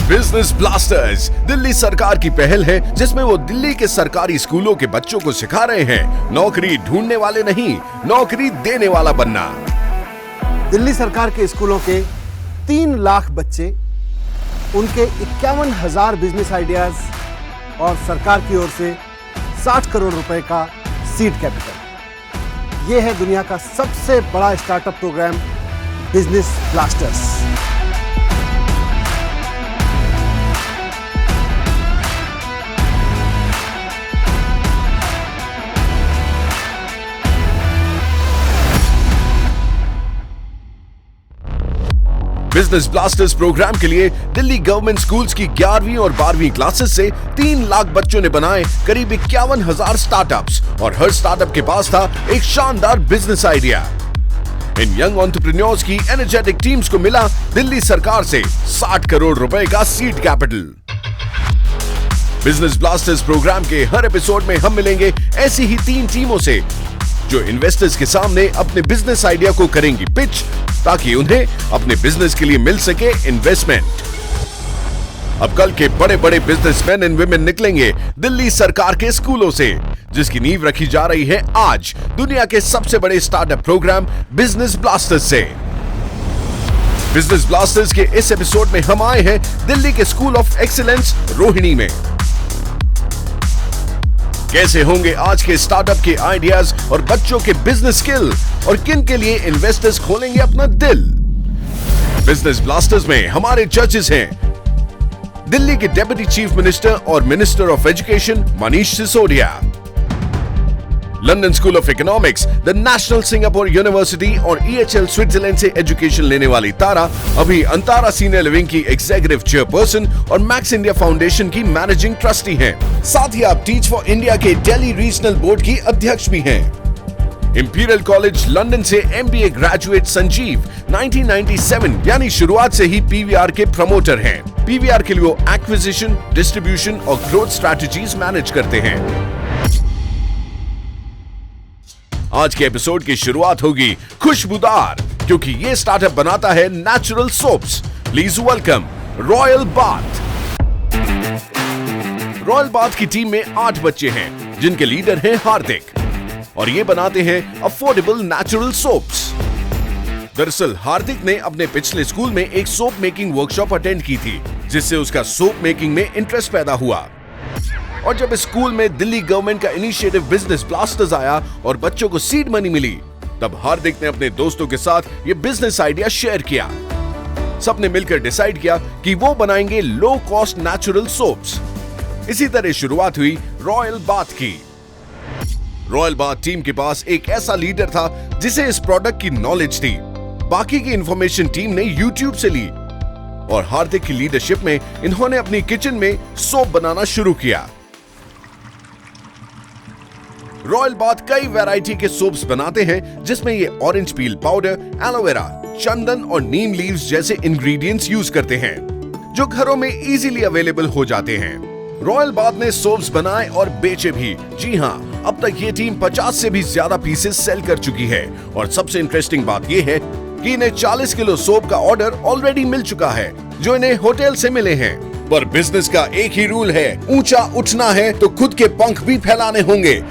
Business blasters Delhi सरकार की पहल है, जिसमें वो दिल्ली के सरकारी स्कूलों के बच्चों को सिखा रहे हैं नौकरी ढूंढने वाले नहीं, नौकरी देने वाला बनना। दिल्ली सरकार के स्कूलों के 3 लाख बच्चे, उनके 51,000 बिजनेस आइडियाज और सरकार की ओर से 60 करोड़ रुपए का सीड कैपिटल। ये है दुनिया का सबसे बड़ा startup program business blasters. Business blasters program के लिए दिल्ली गवर्नमेंट स्कूल्स की 11वीं और 12वीं क्लासेस से 3 लाख बच्चों ने बनाए करीब 51,000 स्टार्टअप्स और हर स्टार्टअप के पास था एक शानदार बिजनेस आइडिया। इन यंग एंटरप्रेन्योर्स की एनर्जेटिक टीम्स को मिला दिल्ली सरकार से 60 करोड़ रुपए का seed capital. Business blasters program के हर एपिसोड में हम मिलेंगे ऐसी ही 3 टीमों से जो इन्वेस्टर्स के सामने अपने बिजनेस आइडिया को करेंगी पिच, ताकि उन्हें अपने बिजनेस के लिए मिल सके इन्वेस्टमेंट। अब कल के बड़े बड़े बिजनेसमैन एंड वुमेन निकलेंगे दिल्ली सरकार के स्कूलों से, जिसकी नींव रखी जा रही है आज दुनिया के सबसे बड़े स्टार्टअप प्रोग्राम बिजनेस ब्लास्टर्स से। बिजनेस ब्लास्टर्स के इस एपिसोड में हम आए हैं दिल्ली के स्कूल ऑफ एक्सीलेंस रोहिणी में। कैसे होंगे आज के स्टार्टअप के आइडियाज और बच्चों के बिजनेस स्किल, और किन के लिए इन्वेस्टर्स खोलेंगे अपना दिल। बिजनेस ब्लास्टर्स में हमारे जजेस हैं दिल्ली के डेप्यूटी चीफ मिनिस्टर और minister of education Manish Sisodia, London school of economics, the national Singapore university और EHL स्विट्जरलैंड से एजुकेशन लेने वाली तारा अभी अंतारा सीनियर लिविंग की एग्जीक्यूटिव चेयरपर्सन और मैक्स इंडिया फाउंडेशन की मैनेजिंग ट्रस्टी हैं। साथ ही आप टीच फॉर इंडिया के दिल्ली रीजनल बोर्ड की अध्यक्ष भी हैं। इंपीरियल कॉलेज लंदन से MBA ग्रेजुएट संजीव 1997 यानी शुरुआत से ही PVR के प्रमोटर हैं। PVR के लिए वो एक्विजिशन, डिस्ट्रीब्यूशन और ग्रोथ स्ट्रैटेजीज मैनेज करते हैं। आज के एपिसोड की शुरुआत होगी खुशबूदार, क्योंकि ये स्टार्टअप बनाता है natural soaps. Please welcome royal bath. Royal bath की टीम में 8 बच्चे हैं, जिनके लीडर हैं हार्दिक, और ये बनाते हैं अफोर्डेबल नेचुरल सोप्स। दरअसल हार्दिक ने अपने पिछले स्कूल में एक सोप मेकिंग वर्कशॉप अटेंड की थी, जिससे उसका सोप मेकिंग में इंटरेस्ट पैदा हुआ। और जब स्कूल में दिल्ली गवर्नमेंट का इनिशिएटिव बिजनेस ब्लास्टर्स आया और बच्चों को सीड मनी मिली, तब हार्दिक ने अपने दोस्तों के साथ ये बिजनेस आइडिया शेयर किया। सबने मिलकर डिसाइड किया कि वो बनाएंगे लो कॉस्ट नेचुरल सोप्स। इसी तरह शुरुआत हुई रॉयल बाथ की। रॉयल बाथ टीम के पास एक ऐसा लीडर था जिसे इस प्रोडक्ट की नॉलेज थी। बाकी की इंफॉर्मेशन टीम ने YouTube से ली, और हार्दिक की लीडरशिप में इन्होंने अपनी किचन में सोप बनाना शुरू किया। रॉयल बाथ कई वैरायटी के सोप्स बनाते हैं, जिसमें ये ऑरेंज पील पाउडर, एलोवेरा, चंदन और नीम लीव्स जैसे इंग्रेडिएंट्स यूज करते हैं, जो घरों में इजीली अवेलेबल हो जाते हैं। रॉयल बाथ ने सोप्स बनाए और बेचे भी। जी हाँ, अब तक ये टीम 50 से भी ज्यादा पीसेस सेल कर चुकी है, और सबसे इंटरेस्टिंग बात ये है कि इन्हें 40 किलो सोप का ऑर्डर ऑलरेडी मिल चुका है, जो इन्हें होटल से मिले हैं। पर बिजनेस का एक ही रूल है, ऊंचा उठना है तो खुद के पंख भी फैलाने होंगे।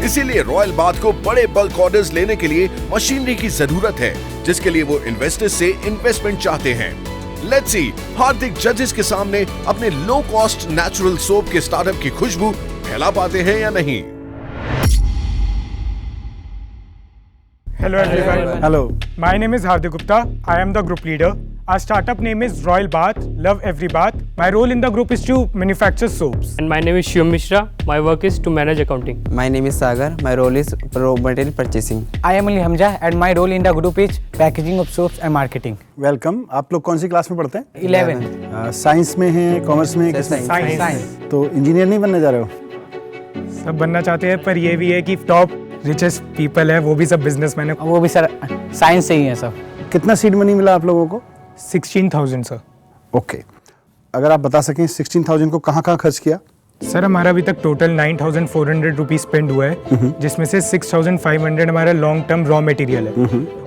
इसीलिए रॉयल बाथ को बड़े बल्क ऑर्डर्स लेने के लिए मशीनरी की जरूरत है, जिसके लिए वो इन्वेस्टर्स से इन्वेस्टमेंट चाहते हैं। लेट्स सी हार्दिक जजेस के सामने अपने लो कॉस्ट नेचुरल सोप के स्टार्टअप की खुशबू फैला पाते हैं या नहीं। Hello everyone. Hello. My name is Hardik Gupta. I am the group leader. Our startup name is Royal Bath. Love every bath. My role in the group is to manufacture soaps. And my name is Shivam Mishra. My work is to manage accounting. My name is Sagar. My role is raw material purchasing. I am Ali Hamza and my role in the group is packaging of soaps and marketing. Welcome. आप लोग कौन सी class में पढ़ते हैं? 11. Science में हैं, commerce में, किसमें? Science. तो इंजीनियर नहीं बनने जा रहे हो? सब बनना चाहते हैं, पर ये भी है कि टॉप रिचेस्ट पीपल है वो भी सब बिजनेसमैन है। वो भी सर साइंस से ही है सब। कितना सीड मनी मिला आप लोगों को? 16,000 सर। ओके, अगर आप बता सकें 16,000 को कहाँ कहाँ खर्च किया? सर हमारा अभी तक टोटल 9,400 रुपीज़ स्पेंड हुआ है, जिसमें से 6,500 हमारा लॉन्ग टर्म रॉ मटेरियल है।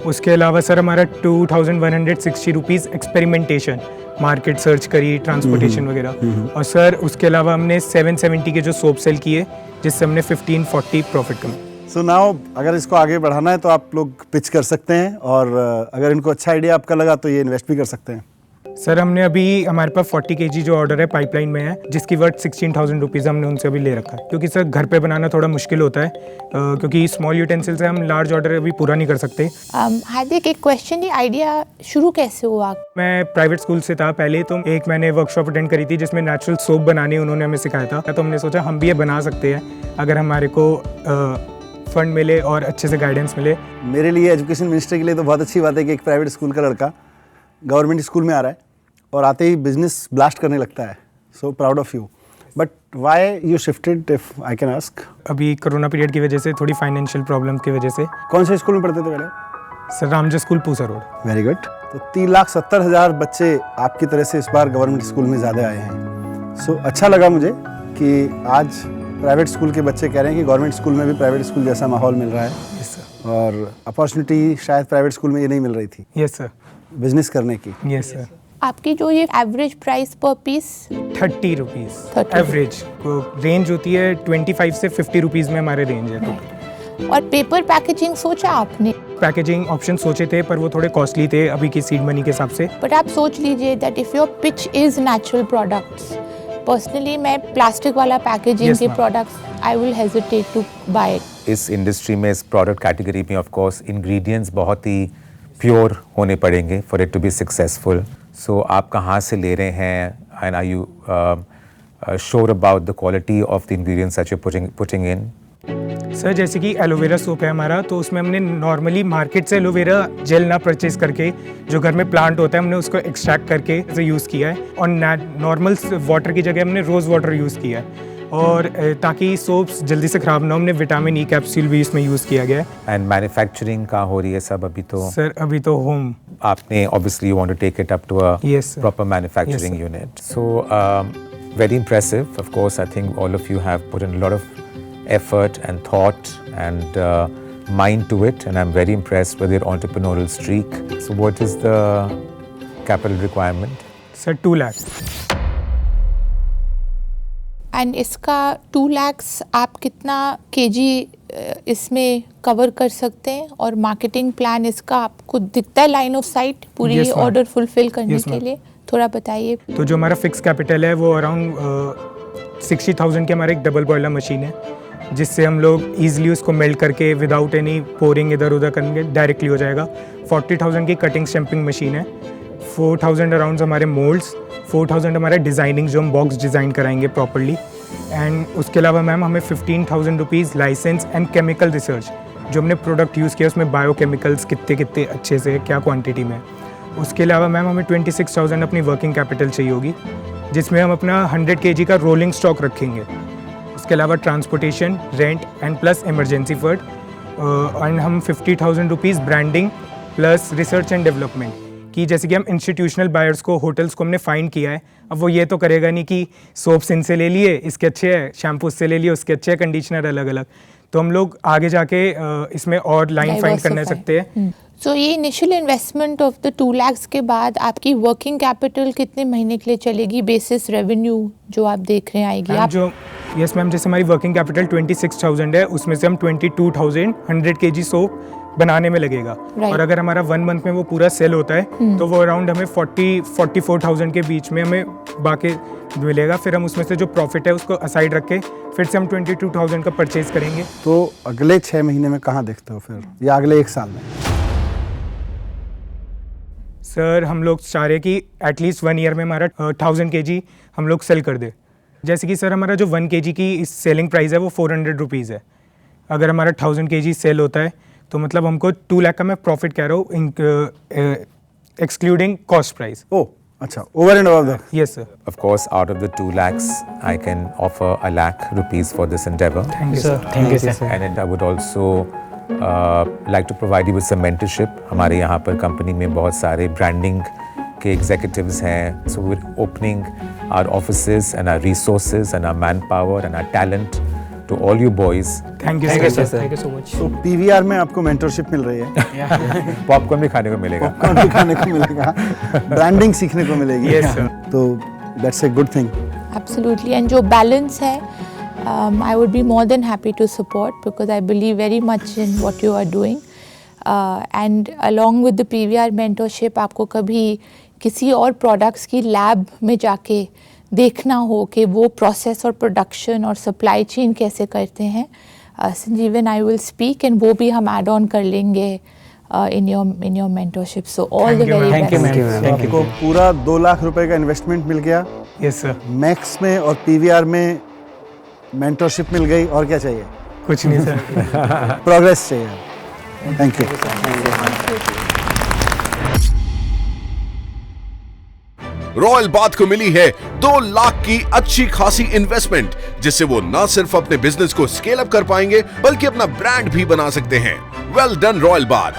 उसके अलावा सर हमारा 2,160 रुपीज़ एक्सपेरिमेंटेशन, मार्केट सर्च करी, ट्रांसपोर्टेशन वगैरह। और सर उसके अलावा हमने 770 के जो सोप सेल किए, जिससे हमने 1540 प्रॉफिट कमाया। सो नाउ अगर इसको आगे बढ़ाना है तो आप लोग पिच कर सकते हैं, और अगर इनको अच्छा आइडिया आपका लगा तो ये इन्वेस्ट भी कर सकते हैं। सर हमने अभी हमारे पास 40 kg जो ऑर्डर है पाइपलाइन में है, जिसकी वर्थ 16,000 रुपीज़ हमने उनसे अभी ले रखा है, क्योंकि सर घर पे बनाना थोड़ा मुश्किल होता है, क्योंकि स्मॉल यूटेंसिल से हम लार्ज ऑर्डर अभी पूरा नहीं कर सकते। हार्दिक, एक क्वेश्चन, ये आइडिया शुरू कैसे हुआ? मैं प्राइवेट स्कूल से था पहले, तो एक मैंने वर्कशॉप अटेंड करी थी जिसमें नेचुरल सोप बनाने उन्होंने हमें सिखाया था, तो हमने सोचा हम भी ये बना सकते हैं अगर हमारे को फंड मिले और अच्छे से गाइडेंस मिले। मेरे लिए, एजुकेशन मिनिस्टर के लिए तो बहुत अच्छी बात है कि एक प्राइवेट स्कूल का लड़का गवर्नमेंट स्कूल में आ रहा है और आते ही बिजनेस ब्लास्ट करने लगता है। सो proud of you. But why you shifted, if I can ask? अभी कोरोना पीरियड की वजह से, थोड़ी फाइनेंशियल प्रॉब्लम की वजह से। कौन से स्कूल में पढ़ते थे पहले? Sir Ramjas school, Pusa road. Very good. तो 3,70,000 बच्चे आपकी तरह से इस बार गवर्नमेंट स्कूल में ज़्यादा आए हैं। सो अच्छा लगा मुझे कि आज प्राइवेट स्कूल के बच्चे कह रहे हैं कि गवर्नमेंट स्कूल में भी प्राइवेट स्कूल जैसा माहौल मिल रहा है। Yes sir. और अपॉर्चुनिटी शायद प्राइवेट स्कूल में ये नहीं मिल रही थी। Yes sir. बिजनेस करने की। Yes sir. आपकी जो ये एवरेज प्राइस पर पीस 30 रुपीज़ 30 एवरेज, रेंज होती है 25 से 50 रुपीज़ में हमारे रेंज है टोटल। और पेपर पैकेजिंग सोचा आपने? पैकेजिंग ऑप्शन सोचे थे पर वो थोड़े कॉस्टली थे अभी की सीड मनी के हिसाब से। बट आप सोच लीजिए that if your pitch is natural products, personally मैं प्लास्टिक वाला पैकेजिंग के products I will hesitate to buy it. इस इंडस्ट्री में, इस प्रोडक्ट कैटेगरी में ऑफ कोर्स इंग्रेडिएंट्स बहुत ही प्योर होने पड़ेंगे for it to be successful. So आप कहाँ से ले रहे हैं, and are you sure about the quality of the ingredients that you are putting in? Sir जैसे कि एलोवेरा सोप है हमारा, तो उसमें हमने नॉर्मली मार्केट से एलोवेरा जेल ना परचेज करके, जो घर में प्लांट होता है हमने उसको एक्सट्रैक्ट करके इसे यूज़ किया है, और नॉर्मल वाटर की जगह हमने रोज़ वाटर यूज़ किया है, और ताकि सोप्स जल्दी से ख़राब ना हो, हमने विटामिन ई कैप्सूल भी इसमें यूज़ किया गया है। एंड मैन्युफैक्चरिंग कहाँ हो रही है सब अभी? तो सर अभी तो होम, आपने obviously you want to take it up to a proper manufacturing unit. So very impressive. Of course, I think all of you have put in a lot of effort and thought and mind to it, and I'm very impressed with your entrepreneurial streak. So what is the capital requirement? Sir 2 lakh. And इसका 2 लाख आप कितना KG इसमें cover कर सकते हैं, और marketing plan इसका आपको दिखता है लाइन ऑफ साइट पूरी Yes, ma'am. ऑर्डर फुलफिल करने Yes, के ma'am. लिए? थोड़ा बताइए। तो जो हमारा फिक्स कैपिटल है वो अराउंड 60,000 की हमारा एक डबल बॉयलर मशीन है, जिससे हम लोग ईजिली उसको मेल्ट करके विदाउट एनी पोरिंग इधर उधर करके डायरेक्टली हो जाएगा। 40,000 की कटिंग स्टैंपिंग मशीन है, 4,000 अराउंड हमारे मोल्ड्स, 4,000 हमारा डिज़ाइनिंग, जो हम बॉक्स डिज़ाइन कराएंगे प्रॉपरली, एंड उसके अलावा मैम हमें 15,000 rupees licence and chemical research, जो हमने प्रोडक्ट यूज़ किया उसमें बायोकेमिकल्स कितने अच्छे से क्या क्वांटिटी में। उसके अलावा मैम हमें 26,000 अपनी वर्किंग कैपिटल चाहिए होगी, जिसमें हम अपना 100 kg का रोलिंग स्टॉक रखेंगे। उसके अलावा transportation, rent and plus emergency fund, and हम 50,000 rupees branding plus research and development की, जैसे कि हम इंस्टीट्यूशनल बायर्स को, होटल्स को हमने फाइंड किया है। अब वो ये तो करेगा नहीं कि सोप्स इनसे ले लिए, इसके अच्छे है, शैम्पू से ले लिए, उसके अच्छे, कंडीशनर अलग अलग, तो हम लोग आगे जाके इसमें और लाइन फाइंड करने सकते हैं। सो ये initial investment of the 2 lakh के बाद आपकी वर्किंग कैपिटल कितने महीने के लिए चलेगी बेसिस रेवेन्यू जो आप देख रहे हैं आएगी? आप जो यस मैम, जैसे हमारी वर्किंग कैपिटल 26,000 है, उसमें से हम 22,000 100 kg सोप बनाने में लगेगा। और अगर हमारा 1 मंथ में वो पूरा सेल होता है तो वो अराउंड हमें 44,000 के बीच में हमें बाकी मिलेगा। फिर हम उसमें से जो प्रॉफिट है उसको असाइड रख के फिर से हम 22,000 का परचेज करेंगे। तो अगले 6 महीने में कहाँ देखते हो फिर, या अगले 1 साल में? सर हम लोग चाह रहे कि एटलीस्ट 1 ईयर में हमारा 1000 kg हम लोग सेल कर दे। जैसे कि सर हमारा जो 1 kg की इस सेलिंग प्राइस है वो 400 रुपीज़ है। अगर हमारा 1000 kg सेल होता है तो मतलब हमको 2 लाख का मैं प्रॉफिट कह रहा हूँ, एक्सक्लूडिंग कॉस्ट प्राइस। ओह अच्छा, over and above that? Yes sir. Of course, out of the 2 lakhs, I can offer 1 lakh rupees for this endeavor. Thank you sir. Thank you, sir. And I would also like to provide you with some mentorship. हमारे यहाँ पर company में बहुत सारे branding के executives हैं, so we're opening our offices and our resources and our manpower and our talent to all you boys. Thank you, sir. Thank you so much. तो PVR में आपको मेंटरशिप मिल रही है, पॉपकॉर्न भी खाने को मिलेगा. पॉपकॉर्न भी खाने को मिलेगा, ब्रांडिंग सीखने को मिलेगी. Yes, sir. तो that's a good thing. Absolutely. And जो balance है, I would be more than happy to support because I believe very much in what you are doing. And along with the PVR mentorship, आपको कभी किसी और products की lab में जाके देखना हो कि वो process और production और supply chain कैसे करते हैं, संजीवन I will speak and वो भी हम add on कर लेंगे in your mentorship. So all the very best. Thank you, ma'am. आपको पूरा 2 लाख रुपए का इन्वेस्टमेंट मिल गया. Yes, sir. मैक्स में और पीवीआर में मेंटरशिप मिल गई. और क्या चाहिए? कुछ नहीं सर. प्रोग्रेस चाहिए. Thank you. रॉयल बाथ को मिली है 2 लाख की अच्छी खासी इन्वेस्टमेंट, जिससे वो न सिर्फ अपने बिजनेस को स्केल अप कर पाएंगे बल्कि अपना ब्रांड भी बना सकते हैं. Well done royal bath.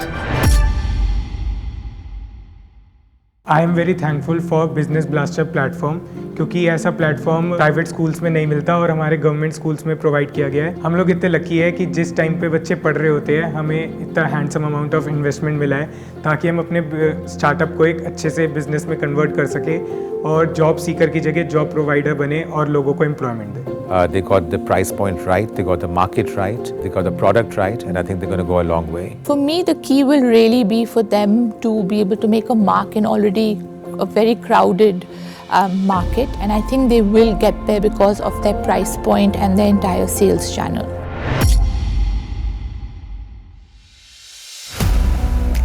I am very thankful for business blaster platform, क्योंकि ऐसा प्लेटफॉर्म प्राइवेट स्कूल्स में नहीं मिलता और हमारे गवर्नमेंट स्कूल्स में प्रोवाइड किया गया है. हम लोग इतने लकी है कि जिस टाइम पे बच्चे पढ़ रहे होते हैं हमें इतना हैंडसम अमाउंट ऑफ इन्वेस्टमेंट मिला है ताकि हम अपने स्टार्टअप को एक अच्छे से बिजनेस में कन्वर्ट कर सके और जॉब सीकर की जगह जॉब प्रोवाइडर बने और लोगों को एम्प्लॉयमेंट दें. They got the price point right, they got the market right, they got the product right, and I think they're going to go a long way. For me, the key will really be for them to be able to make a mark in already a very crowded market, and I think they will get there because of their price point and their entire sales channel.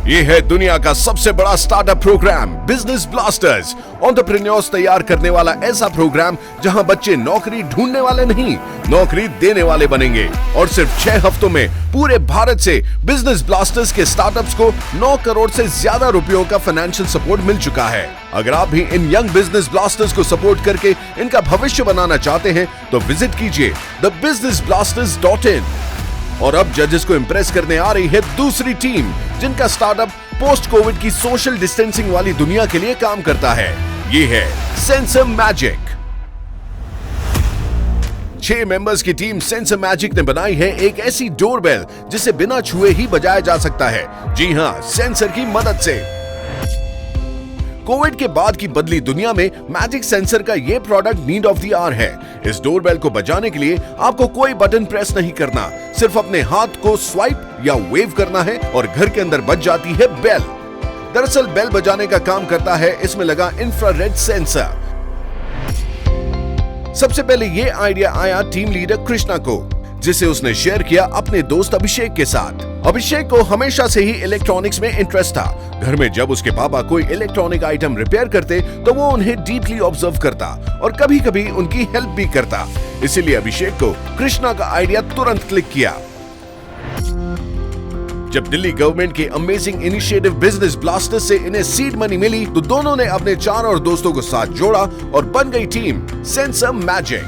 ये है दुनिया का सबसे बड़ा startup program business blasters. Entrepreneurs तैयार करने वाला ऐसा प्रोग्राम जहां बच्चे नौकरी ढूंढने वाले नहीं, नौकरी देने वाले बनेंगे. और सिर्फ 6 हफ्तों में पूरे भारत से बिजनेस ब्लास्टर्स के स्टार्टअप्स को 9 करोड़ से ज्यादा रुपयों का फाइनेंशियल सपोर्ट मिल चुका है. अगर आप भी इन यंग बिजनेस ब्लास्टर्स को सपोर्ट करके इनका भविष्य बनाना चाहते हैं तो विजिट कीजिए thebusinessblasters.in. और अब जजेस को इंप्रेस करने आ रही है दूसरी टीम, जिनका स्टार्टअप पोस्ट कोविड की सोशल डिस्टेंसिंग वाली दुनिया के लिए काम करता है. ये है सेंसर मैजिक. 6 मेंबर्स की टीम सेंसर मैजिक ने बनाई है एक ऐसी डोरबेल जिसे बिना छुए ही बजाया जा सकता है. जी हां, सेंसर की मदद से. कोविड के बाद की बदली दुनिया में मैजिक सेंसर का ये product need of the hour है. इस डोरबेल को बजाने के लिए आपको कोई बटन प्रेस नहीं करना, सिर्फ अपने हाथ को स्वाइप या वेव करना है और घर के अंदर बज जाती है बेल. दरअसल बेल बजाने का काम करता है इसमें लगा इंफ्रारेड सेंसर. सबसे पहले ये आइडिया आया टीम लीडर कृष्णा को, जिसे उसने शेयर किया अपने दोस्त अभिषेक के साथ. अभिषेक को हमेशा से ही इलेक्ट्रॉनिक्स में इंटरेस्ट था. घर में जब उसके पापा कोई इलेक्ट्रॉनिक आइटम रिपेयर करते तो वो उन्हें डीपली ऑब्जर्व करता और कभी-कभी उनकी हेल्प भी करता. इसीलिए अभिषेक को कृष्णा का आइडिया तुरंत क्लिक किया. जब दिल्ली गवर्नमेंट के अमेजिंग इनिशिएटिव बिजनेस ब्लास्टर से इन्हें सीड मनी मिली तो दोनों ने अपने 4 और दोस्तों को साथ जोड़ा और बन गई टीम सेंसर मैजिक.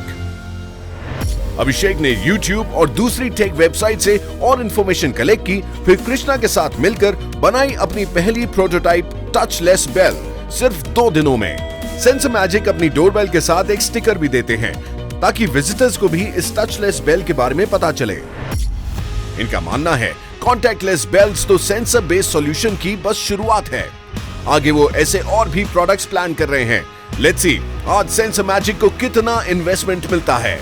अभिषेक ने YouTube और दूसरी टेक वेबसाइट से और इंफॉर्मेशन कलेक्ट की, फिर कृष्णा के साथ मिलकर बनाई अपनी पहली प्रोटोटाइप टचलेस बेल सिर्फ 2 दिनों में. सेंसर मैजिक अपनी डोरबेल के साथ एक स्टिकर भी देते हैं ताकि विजिटर्स को भी इस टचलेस बेल के बारे में पता चले. इनका मानना है कॉन्टैक्टलेस बेल्स तो सेंसर बेस्ड सॉल्यूशन की बस शुरुआत है. आगे वो ऐसे और भी प्रोडक्ट्स प्लान कर रहे हैं. लेट्स सी आज सेंसर मैजिक को कितना इन्वेस्टमेंट मिलता है.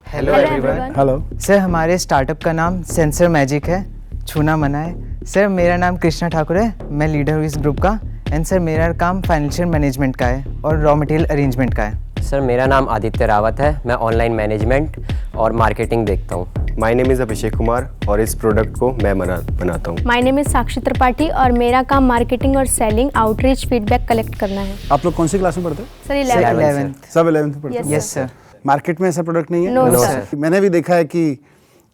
Hello everyone. हेलो. सर, हमारे स्टार्टअप का नाम सेंसर मैजिक है, छूना मना है. सर, मेरा नाम कृष्णा ठाकुर है, मैं लीडर हूँ इस ग्रुप का. एंड सर, मेरा काम फाइनेंशियल मैनेजमेंट का है और रॉ मटेरियल अरेंजमेंट का है. सर, मेरा नाम आदित्य रावत है, मैं ऑनलाइन मैनेजमेंट और मार्केटिंग देखता हूँ. My name is Abhishek Kumar और इस प्रोडक्ट को मैं बनाता हूँ. माय नेम इज़ साक्षी त्रिपाठी और मेरा काम मार्केटिंग और सेलिंग आउटरीच फीडबैक कलेक्ट करना है. आप लोग कौन सी क्लास में पढ़ते हो? Sir 11th. सब 11th में पढ़ते हो? Yes sir. मार्केट में ऐसा प्रोडक्ट नहीं है? No sir. मैंने भी देखा है कि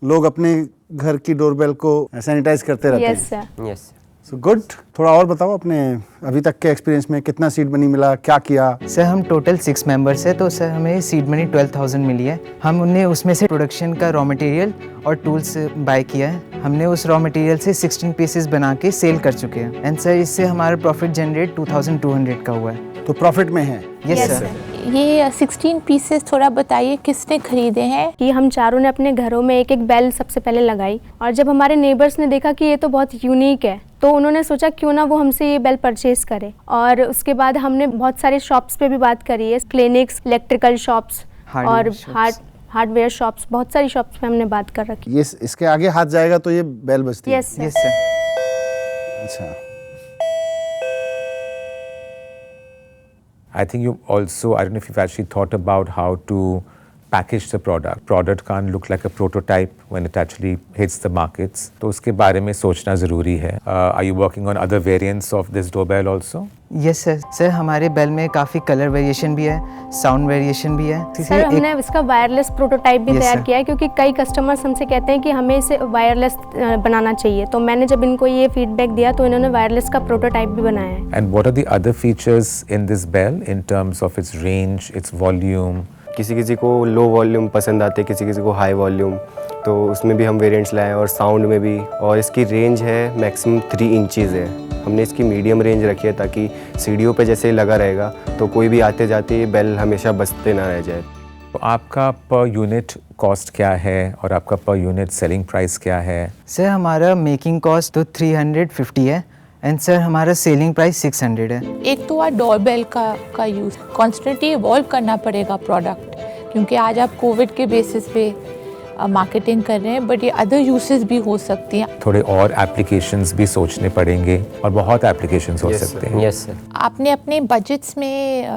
लोग अपने घर की डोरबेल को सैनिटाइज करते रहते हैं. Yes sir. Yes. So good. थोड़ा और बताओ अपने अभी तक के एक्सपीरियंस में, कितना सीड मनी मिला, क्या किया? सर हम टोटल 6 मेंबर्स हैं, तो सर हमें सीड मनी 12,000 मिली है। हमने उसमें से प्रोडक्शन का रॉ मटेरियल और टूल्स बाय किया है। हमने उस रॉ मटेरियल से 16 पीसेस बना के सेल कर चुके हैं एंड सर इससे हमारा प्रॉफिट जनरेट 2200 का हुआ है। तो प्रॉफिट में है? Yes sir. ये 16 पीसेस थोड़ा बताइए किसने खरीदे हैं? कि हम चारों ने अपने घरों में एक एक बेल सबसे पहले लगाई, और जब हमारे नेबर्स ने देखा कि ये तो बहुत यूनिक है, तो उन्होंने सोचा क्यों ना वो हमसे ये बेल परचेज करे। और उसके बाद हमने बहुत सारे शॉप्स पे भी बात करी है, क्लिनिक्स, इलेक्ट्रिकल शॉप्स और हार्डवेयर शॉप्स, बहुत सारी शॉप्स पे हमने बात कर रखी। ये इसके आगे हाथ जाएगा तो ये बेल बजती है? Yes sir. अच्छा। I think you also, I don't know if you've actually thought about how to package the product. Product can't look like a prototype when it actually hits the markets. तो उसके बारे में सोचना ज़रूरी है. Are you working on other variants of this doorbell also? Yes sir. Sir हमारे bell में काफ़ी कलर वेरिएशन भी है, साउंड वेरिएशन भी है। सर हमने इसका वायरलेस प्रोटोटाइप भी तैयार किया है, क्योंकि कई कस्टमर्स हमसे कहते हैं कि हमें इसे वायरलेस बनाना चाहिए। तो मैंने जब इनको ये फीडबैक दिया तो इन्होंने वायरलेस का प्रोटोटाइप भी बनाया है। And what are the other features in this bell in terms of its range, its volume? किसी को लो वॉल्यूम पसंद आते, किसी को हाई वॉल्यूम, तो उसमें भी हम वेरिएंट्स लाए, और साउंड में भी। और इसकी रेंज है मैक्सिमम 3 इंचज़ है। हमने इसकी मीडियम रेंज रखी है ताकि सीढ़ियों पे जैसे लगा रहेगा तो कोई भी आते जाते ये बेल हमेशा बजते ना रह जाए। तो आपका पर यूनिट कॉस्ट क्या है और आपका पर यूनिट सेलिंग प्राइस क्या है? सर हमारा मेकिंग कॉस्ट तो 350 है एंड सर हमारा सेलिंग प्राइस 600 है। एक तो डोरबेल का यूज़ कॉन्स्टेंटली इवॉल्व करना पड़ेगा प्रोडक्ट, क्योंकि आज आप कोविड के बेसिस पे मार्केटिंग कर रहे हैं, बट ये अदर यूसेस भी हो सकती हैं। थोड़े और एप्लीकेशंस भी सोचने पड़ेंगे और बहुत एप्लीकेशंस हो सकते हैं। Yes sir. आपने अपने बजट्स में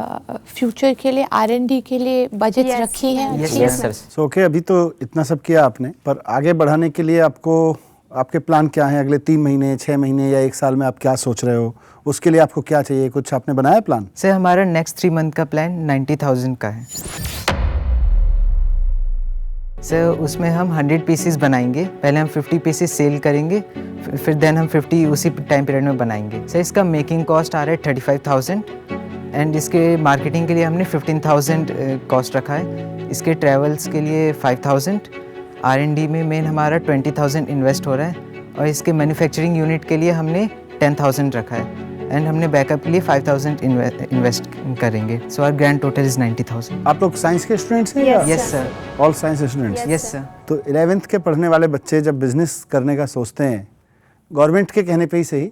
फ्यूचर के लिए R&D के लिए बजट्स रखी हैं? Yes sir. सो ओके, अभी तो इतना सब किया आपने, पर आगे बढ़ाने के लिए आपके प्लान क्या है? अगले 3 महीने, 6 महीने या 1 साल में आप क्या सोच रहे हो? उसके लिए आपको क्या चाहिए? कुछ आपने बनाया प्लान? सर हमारा नेक्स्ट 3 मंथ का प्लान 90,000 का है। सर उसमें हम 100 पीसेस बनाएंगे। पहले हम 50 पीसेस सेल करेंगे, फिर देन हम 50 उसी टाइम पीरियड में बनाएंगे। सर इसका मेकिंग कॉस्ट आ रहा है 35,000 एंड इसके मार्केटिंग के लिए हमने 15,000 कॉस्ट रखा है। इसके ट्रैवल्स के लिए 5,000, R&D में मेन हमारा 20,000 इन्वेस्ट हो रहा है, और इसके मैन्युफैक्चरिंग यूनिट के लिए हमने 10,000 रखा है एंड हमने बैकअप के लिए 5,000 इन्वेस्ट करेंगे। So our grand total is 90,000। आप लोग साइंस के स्टूडेंट्स हैं? Yes sir. All science students? Yes sir. तो 11th के पढ़ने वाले बच्चे जब बिजनेस करने का सोचते हैं, गवर्नमेंट के कहने पे ही सही,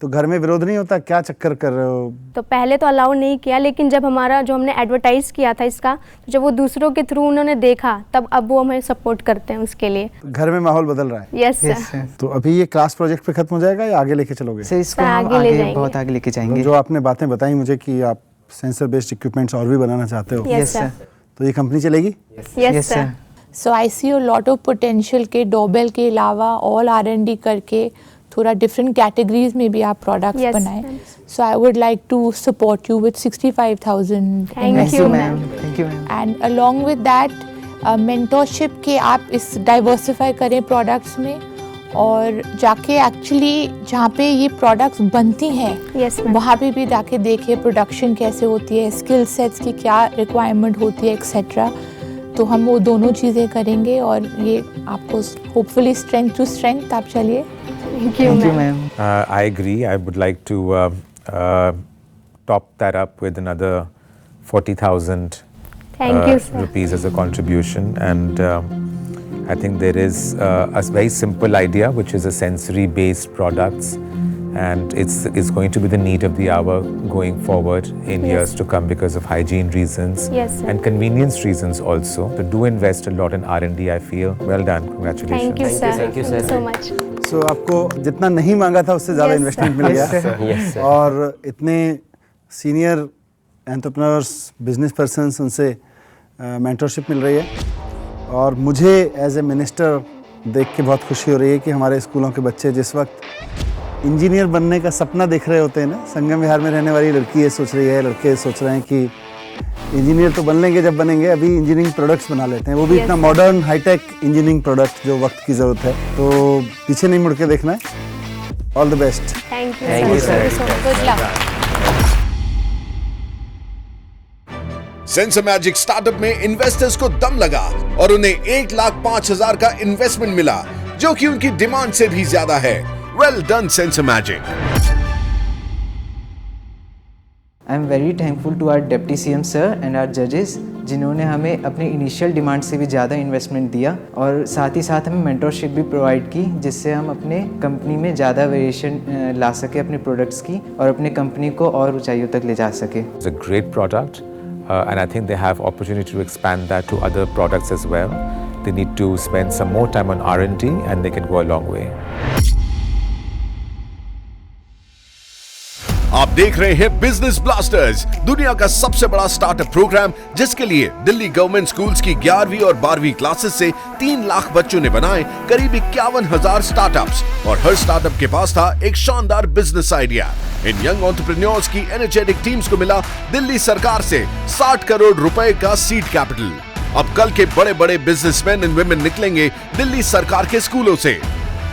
तो घर में विरोध नहीं होता? क्या चक्कर कर रहे हो? तो पहले तो अलाउ नहीं किया, लेकिन जब हमने एडवर्टाइज किया था इसका, तो जब वो दूसरों के थ्रू उन्होंने देखा, तब अब वो हमें सपोर्ट करते हैं उसके लिए। घर में माहौल बदल रहा है? Yes sir. तो अभी ये क्लास प्रोजेक्ट पे खत्म हो जाएगा या आगे लेके चलोगे? सर इसको हम आगे बहुत आगे लेके जाएंगे। जो आपने बातें बताई मुझे कि आप सेंसर बेस्ड इक्विपमेंट्स और भी बनाना चाहते हो, यस सर, तो ये कंपनी चलेगी? Yes sir. So I see a lot of potential के डोरबेल के अलावा ऑल R&D करके थोड़ा डिफरेंट कैटेगरीज में भी आप प्रोडक्ट्स बनाएं। So I would like to support you with 65,000। Thank you ma'am. Thank you ma'am. And along with that mentorship के आप इस डाइवर्सिफाई करें प्रोडक्ट्स में, और जाके एक्चुअली जहाँ पे ये प्रोडक्ट्स बनती हैं वहाँ पे भी जाके देखें प्रोडक्शन कैसे होती है, स्किल सेट्स की क्या रिक्वायरमेंट होती है एक्सेट्रा। तो हम वो दोनों चीज़ें करेंगे और ये आपको होपफुली स्ट्रेंथ टू स्ट्रेंथ आप चलिए। Thank you, ma'am. I agree. I would like to top that up with another 40,000 rupees as a contribution, and I think there is a very simple idea, which is a sensory-based products, and it's going to be the need of the hour going forward in years to come because of hygiene reasons and convenience reasons also. So do invest a lot in R&D, I feel. Well done. Congratulations. Thank you, sir. Thank you, sir. So much. So आपको जितना नहीं मांगा था उससे ज़्यादा investment मिल गया, और इतने सीनियर एंटरप्रेन्योर्स, बिजनेस पर्सन्स, उनसे मेंटरशिप मिल रही है, और मुझे एज ए मिनिस्टर देख के बहुत खुशी हो रही है कि हमारे स्कूलों के बच्चे जिस वक्त इंजीनियर बनने का सपना देख रहे होते हैं ना, संगम विहार में रहने वाली लड़की ये सोच रही है, लड़के सोच रहे हैं कि इंजीनियर तो बन लेंगे जब बनेंगे, अभी इंजीनियरिंग प्रोडक्ट्स बना लेते हैं, वो भी इतना मॉडर्न हाईटेक इंजीनियरिंग प्रोडक्ट जो वक्त की ज़रूरत है। तो पीछे नहीं मुड़ के देखना है, all the best. Thank you Thank you, sir. Good luck. Sensor magic startup में इन्वेस्टर्स को दम लगा और उन्हें 1,05,000 का इन्वेस्टमेंट मिला, जो कि उनकी डिमांड से भी ज्यादा है। Well done sensor magic. I am very thankful to our deputy CM sir and our जजेस, जिन्होंने हमें अपने इनिशियल डिमांड से भी ज़्यादा इन्वेस्टमेंट दिया और साथ ही साथ हमें मेंटरशिप भी प्रोवाइड की, जिससे हम अपने कंपनी में ज़्यादा वेरिएशन ला सके अपने प्रोडक्ट्स की और अपने कंपनी को और ऊंचाइयों तक ले जा सके। It's a great product and I think they have opportunity to expand that to other products as well. They need to spend some more time on R&D and they can go a long way. आप देख रहे हैं business blasters, दुनिया का सबसे बड़ा startup programme, जिसके लिए दिल्ली गवर्नमेंट स्कूल्स की 11वीं और 12वीं क्लासेस से 3 लाख बच्चों ने बनाए करीब 51,000 स्टार्टअप्स और हर स्टार्टअप के पास था एक शानदार बिजनेस आइडिया। इन यंग एंटरप्रेन्योर्स की एनर्जेटिक टीम्स को मिला दिल्ली सरकार से 60 करोड़ रुपए का सीड कैपिटल। अब कल के बड़े बड़े बिजनेसमैन एंड वुमेन निकलेंगे दिल्ली सरकार के स्कूलों से।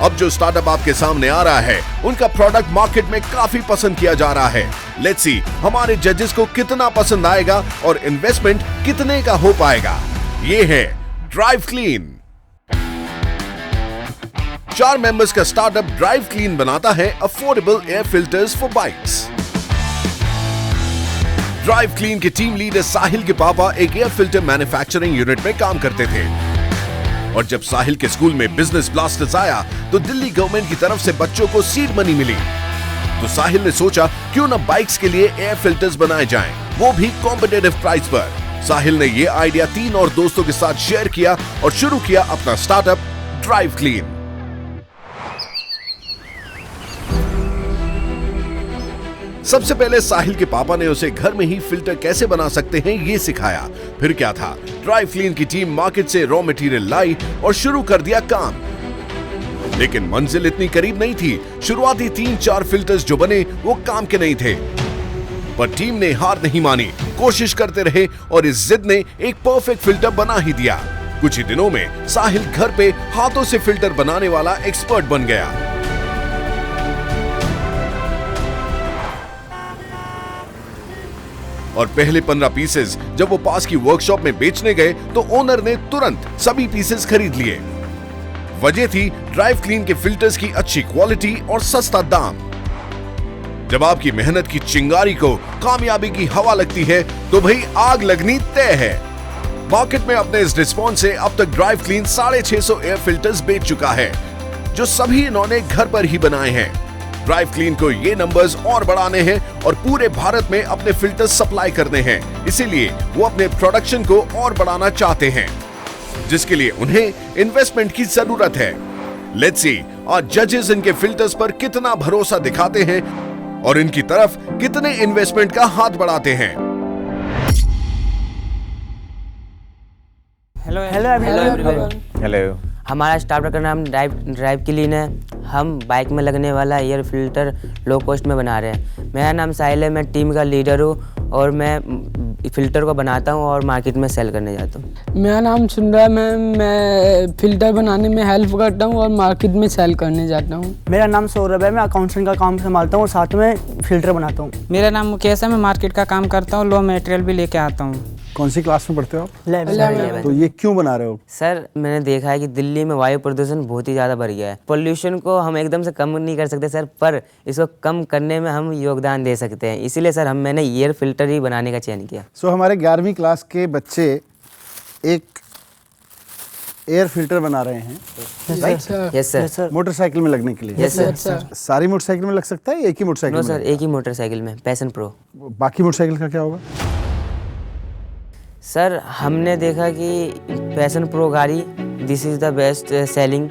अब जो स्टार्टअप आपके सामने आ रहा है, उनका प्रोडक्ट मार्केट में काफी पसंद किया जा रहा है। लेट्स सी हमारे जजेस को कितना पसंद आएगा और इन्वेस्टमेंट कितने का हो पाएगा। ये है ड्राइव क्लीन। 4 मेंबर्स का स्टार्टअप ड्राइव क्लीन बनाता है affordable air filters for bikes. Drive clean के टीम लीडर साहिल के पापा एक एयर फिल्टर मैन्युफैक्चरिंग यूनिट में काम करते थे और जब साहिल के स्कूल में बिजनेस ब्लास्टर्स आया तो दिल्ली गवर्नमेंट की तरफ से बच्चों को सीड मनी मिली। तो साहिल ने सोचा क्यों न बाइक्स के लिए एयर फिल्टर्स बनाए जाएं, वो भी कॉम्पिटिटिव प्राइस पर। साहिल ने ये आइडिया 3 और दोस्तों के साथ शेयर किया और शुरू किया अपना स्टार्टअप ड्राइव क्लीन। सबसे पहले साहिल के पापा ने उसे घर में ही फिल्टर कैसे बना सकते हैं ये सिखाया। फिर क्या था, ड्राइव क्लीन की टीम मार्केट से रॉ मटेरियल लाई और शुरू कर दिया काम। लेकिन मंजिल इतनी करीब नहीं थी। शुरुआती 3-4 फिल्टर्स जो बने वो काम के नहीं थे, पर टीम ने हार नहीं मानी, कोशिश करते रहे और इस जिद ने एक परफेक्ट फिल्टर बना ही दिया। कुछ ही दिनों में साहिल घर पे हाथों से फिल्टर बनाने वाला एक्सपर्ट बन गया। और पहले 15 पीसेस जब वो पास की वर्कशॉप में बेचने गए तो ओनर ने तुरंत सभी पीसेस खरीद लिए। वजह थी ड्राइव क्लीन के फिल्टर्स की अच्छी क्वालिटी और सस्ता दाम। जब आपकी मेहनत की चिंगारी को कामयाबी की हवा लगती है तो भाई आग लगनी तय है। मार्केट में अपने इस रिस्पॉन्स से अब तक ड्राइव क्लीन 650 एयर फिल्टर्स बेच चुका है, जो सभी इन्होंने घर पर ही बनाए हैं। ड्राइव क्लीन को ये नंबर्स और बढ़ाने हैं और पूरे भारत में अपने फिल्टर्स सप्लाई करने हैं, इसीलिए वो अपने प्रोडक्शन को और बढ़ाना चाहते हैं, जिसके लिए उन्हें इन्वेस्टमेंट की जरूरत है। लेट्स सी आज जजेस इनके फिल्टर्स पर कितना भरोसा दिखाते हैं और इनकी तरफ कितने इन्वेस्टमेंट का हाथ बढ़ाते हैं। Hello everyone. Hello. हमारा स्टार्टअप का नाम ड्राइव क्लीन है। हम बाइक में लगने वाला एयर फिल्टर लो कॉस्ट में बना रहे हैं। मेरा नाम साहिल है, मैं टीम का लीडर हूँ और मैं फिल्टर को बनाता हूँ और मार्केट में सेल करने जाता हूँ। मेरा नाम सुंदर है, मैं फिल्टर बनाने में हेल्प करता हूँ और मार्केट में सेल करने जाता हूँ। मेरा नाम सौरभ है, मैं अकाउंटेंट का काम संभालता हूँ और साथ में फिल्टर बनाता हूँ। मेरा नाम मुकेश है, मैं मार्केट का काम करता हूँ, लो मटेरियल भी लेके आता हूँ। कौन सी क्लास में पढ़ते हो आप? 11। तो ये क्यों बना रहे हो? सर मैंने देखा है कि दिल्ली में वायु प्रदूषण बहुत ही ज़्यादा बढ़ गया है। पोल्यूशन को हम एकदम से कम नहीं कर सकते सर, पर इसको कम करने में हम योगदान दे सकते हैं। इसीलिए सर मैंने एयर फिल्टर ही बनाने का चयन किया। सो हमारे 11वीं क्लास के बच्चे एक एयर फिल्टर बना रहे हैं, यस सर। मोटरसाइकिल में लगने के लिए। Yes sir. सारी मोटरसाइकिल में लग सकता है, एक ही मोटरसाइकिल? नो सर, एक ही मोटरसाइकिल में, पैशन प्रो। बाकी मोटरसाइकिल का क्या होगा? सर हमने देखा कि पैशन प्रो गाड़ी this is the best selling,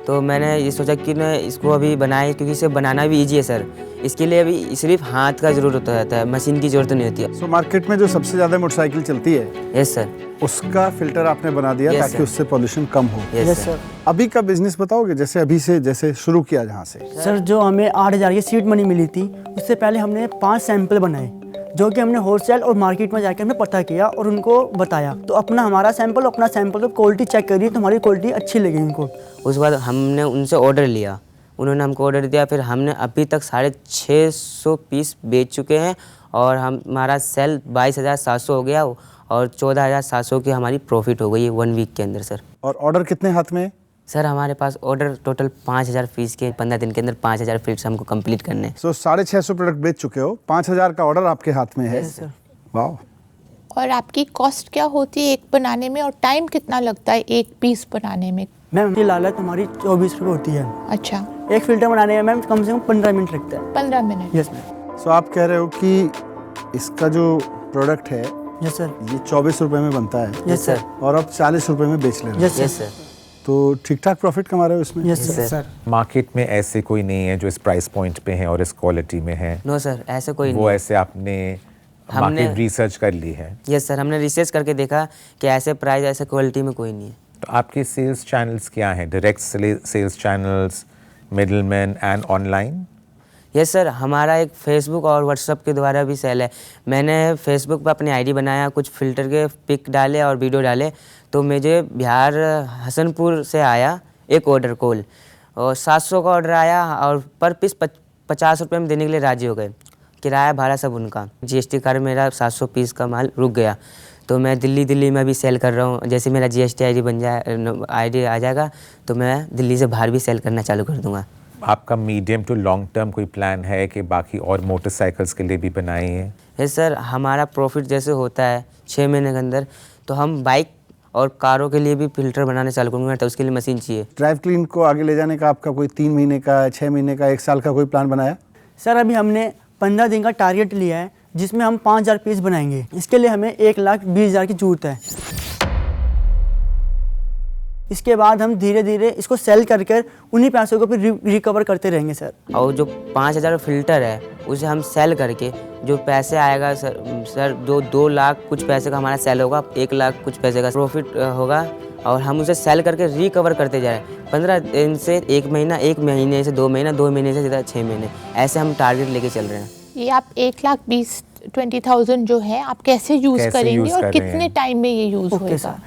तो मैंने ये सोचा कि मैं इसको अभी बनाए, क्योंकि इसे बनाना भी इजी है सर। इसके लिए अभी सिर्फ हाथ का जरूरत होता है, मशीन की जरूरत नहीं होती है। सो मार्केट में जो सबसे ज़्यादा मोटरसाइकिल चलती है, यस सर, उसका फिल्टर आपने बना दिया ताकि उससे पॉल्यूशन कम हो। Yes sir. अभी का बिजनेस बताओगे, जैसे अभी से जैसे शुरू किया जहाँ से? सर जो हमें 8,000 की सीड मनी मिली थी, उससे पहले हमने 5 सैंपल बनाए, जो कि हमने होलसेल और मार्केट में जाकर हमने पता किया और उनको बताया। तो हमारा सैंपल अपना सैंपल को क्वालिटी चेक करी तो हमारी क्वालिटी अच्छी लगी उनको। उसके बाद हमने उनसे ऑर्डर लिया उन्होंने हमको ऑर्डर दिया, फिर हमने अभी तक 650 पीस बेच चुके हैं और हमारा सेल 22,700 हो गया और 14,700 की हमारी प्रॉफिट हो गई है 1 वीक के अंदर सर। और ऑर्डर कितने हाथ में? सर हमारे पास ऑर्डर टोटल 5,000 पीस के 15 दिन के अंदर 5,000 पीस हमको कंप्लीट करने हैं। 650 प्रोडक्ट बेच चुके हो, 5,000 का ऑर्डर आपके हाथ में है। वाह। और आपकी कॉस्ट क्या होती है एक बनाने में और टाइम कितना लगता है एक पीस बनाने में? मैम ये लागत हमारी 24 रुपये होती है। अच्छा। एक फ़िल्टर बनाने में मैम कम से कम 15 मिनट लगता है। 15 मिनट? Yes ma'am. सो आप कह रहे हो कि इसका जो प्रोडक्ट है यस सर, ये 24 रुपये में बनता है। Yes sir. और आप 40 रुपये में बेच ले रहे हो। Yes sir. तो ठीक ठाक प्रॉफिट कमा रहे हो इसमें? Yes sir. मार्केट में ऐसे कोई नहीं है जो इस प्राइस पॉइंट पे है और इस क्वालिटी में है? नो सर, ऐसे कोई नहीं। वो ऐसे आपने मार्केट रिसर्च कर ली है? यस सर, हमने रिसर्च करके देखा कि ऐसे प्राइस ऐसे क्वालिटी में कोई नहीं है। तो आपके सेल्स चैनल्स क्या हैं? Direct sales channels, middleman and online? Yes sir, हमारा एक फेसबुक और व्हाट्सएप के द्वारा भी सेल है। मैंने फेसबुक पर अपनी आईडी बनाया, कुछ फ़िल्टर के पिक डाले और वीडियो डाले, तो मुझे बिहार हसनपुर से आया एक ऑर्डर कॉल और 700 का ऑर्डर आया और पर पीस 50 रुपये में देने के लिए राजी हो गए। किराया भाड़ा सब उनका। GST कारण मेरा 700 पीस का माल रुक गया, तो मैं दिल्ली में भी सेल कर रहा हूँ। जैसे मेरा GST आईडी आ जाएगा तो मैं दिल्ली से बाहर भी सेल करना चालू कर दूँगा। आपका मीडियम टू लॉन्ग टर्म कोई प्लान है कि बाकी और मोटरसाइकिल्स के लिए भी बनाई है? यस सर, हमारा प्रॉफिट जैसे होता है 6 महीने के अंदर, तो हम बाइक और कारों के लिए भी फ़िल्टर बनाने चालू करूँगा, तो उसके लिए मशीन चाहिए। ड्राइव क्लीन को आगे ले जाने का आपका कोई 3 महीने का, 6 महीने का, 1 साल का कोई प्लान बनाया? सर अभी हमने 15 दिन का टारगेट लिया है जिसमें हम 5,000 पीस बनाएंगे। इसके लिए हमें 1,20,000 की जरूरत है। इसके बाद हम धीरे धीरे इसको सेल कर उन्हीं पैसों को फिर रिकवर करते रहेंगे सर। और जो 5,000 फ़िल्टर है उसे हम सेल करके जो पैसे आएगा सर 2 लाख कुछ पैसे का हमारा सेल होगा, 1 लाख कुछ पैसे का प्रॉफिट होगा और हम उसे सेल करके रिकवर करते जाएं। 15 दिन से 1 महीना, 1 महीने से 2 महीना, 2 महीने से सीधा 6 महीने, ऐसे हम टारगेट लेके चल रहे हैं। ये आप 1,20,000 जो है आप कैसे यूज़ करेंगे और कितने टाइम में ये यूज़ होगा?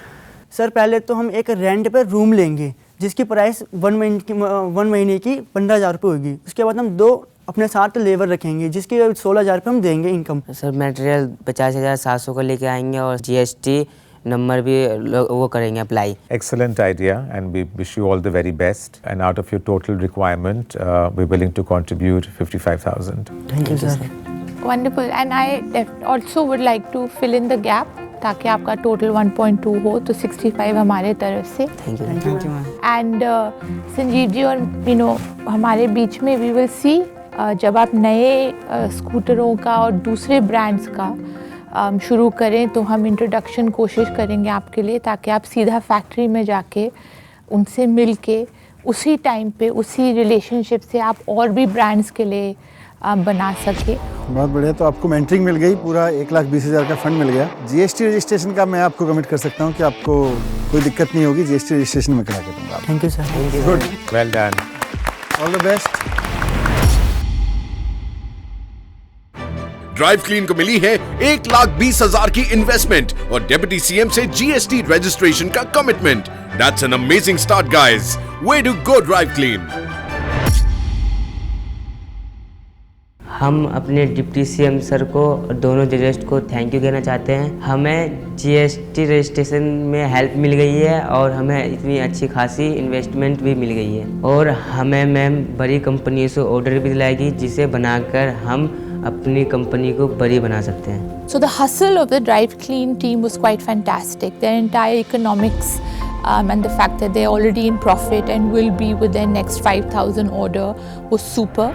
सर पहले तो हम एक रेंट पर रूम लेंगे जिसकी प्राइस 1 महीने की 15,000 रुपये होगी। उसके बाद हम 2 अपने साथ लेबर रखेंगे जिसकी 16,000 रुपये हम देंगे इनकम। सर मटेरियल 50,700 का लेके आएंगे और GST नंबर भी वो करेंगे apply. Excellent idea and we wish you all the very best and out of your total requirement we're willing to contribute 55,000. Thank you sir. Wonderful and I also would like to fill in the gap ताकि आपका total 1.2 हो तो 65 हमारे तरफ से। Thank you ma'am. And Sanjeev ji और हमारे बीच में वी विल सी जब आप नए स्कूटरों का और दूसरे ब्रांड्स का शुरू करें तो हम इंट्रोडक्शन कोशिश करेंगे आपके लिए ताकि आप सीधा फैक्ट्री में जाके उनसे मिल के उसी टाइम पे उसी रिलेशनशिप से आप और भी ब्रांड्स के लिए बना सके। बहुत बढ़िया। तो आपको मेंटरिंग मिल गई, पूरा 1,20,000 का फंड मिल गया। GST रजिस्ट्रेशन का मैं आपको कमिट कर सकता हूँ कि आपको कोई दिक्कत नहीं होगी, GST रजिस्ट्रेशन में करा के दूंगा। Thank you sir. Good, well done, all the best. Drive clean को मिली है 1,20,000 की इन्वेस्टमेंट और डिप्टी CM से GST रजिस्ट्रेशन का commitment. That's an amazing start guys, way to go drive clean. हम अपने डिप्टी CM सर को और दोनों जजेस को थैंक यू कहना चाहते हैं। हमें GST रजिस्ट्रेशन में हेल्प मिल गई है और हमें इतनी अच्छी खासी इन्वेस्टमेंट भी मिल गई है और हमें मैम बड़ी कंपनी से ऑर्डर भी दिलाएगी जिसे बनाकर हम अपनी कंपनी को बड़ी बना सकते हैं। So the hustle of the Drive Clean team was quite fantastic. Their entire economics and the fact that they're already in profit and will be with their next 5,000 order was super.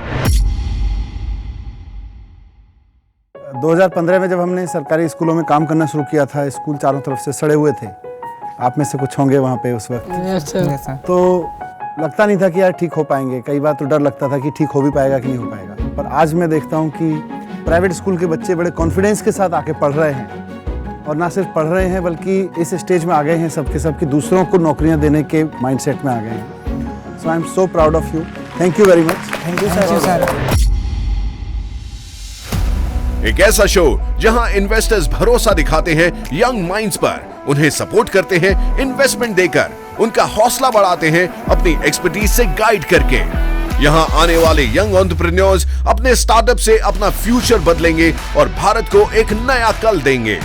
2015 में जब हमने सरकारी स्कूलों में काम करना शुरू किया था, स्कूल चारों तरफ से सड़े हुए थे। आप में से कुछ होंगे वहाँ पे उस वक्त। Yes sir. तो लगता नहीं था कि यार ठीक हो पाएंगे, कई बार तो डर लगता था कि ठीक हो भी पाएगा कि नहीं हो पाएगा। पर आज मैं देखता हूँ कि प्राइवेट स्कूल के बच्चे बड़े कॉन्फिडेंस के साथ आके पढ़ रहे हैं और ना सिर्फ पढ़ रहे हैं बल्कि इस स्टेज में आ गए हैं सबके सब कि दूसरों को नौकरियाँ देने के माइंडसेट में आ गए हैं। So I am so proud of you. Thank you very much. Thank you sir. एक ऐसा शो जहां इन्वेस्टर्स भरोसा दिखाते हैं यंग माइंड्स पर, उन्हें सपोर्ट करते हैं इन्वेस्टमेंट देकर, उनका हौसला बढ़ाते हैं अपनी एक्सपर्टीज से गाइड करके। यहाँ आने वाले यंग एंटरप्रेन्योर्स अपने स्टार्टअप से अपना फ्यूचर बदलेंगे और भारत को एक नया कल देंगे।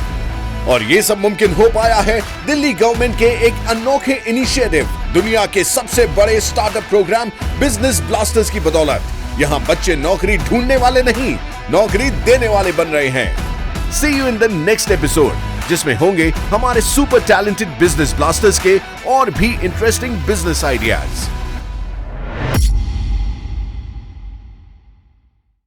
और ये सब मुमकिन हो पाया है दिल्ली गवर्नमेंट के एक अनोखे इनिशिएटिव, दुनिया के सबसे बड़े स्टार्टअप प्रोग्राम बिजनेस ब्लास्टर्स की बदौलत। यहाँ बच्चे नौकरी ढूंढने वाले नहीं, नौकरी देने वाले बन रहे हैं। See you in the next episode, जिसमें होंगे हमारे सुपर टैलेंटेड बिजनेस ब्लास्टर्स के और भी इंटरेस्टिंग बिजनेस आइडियाज।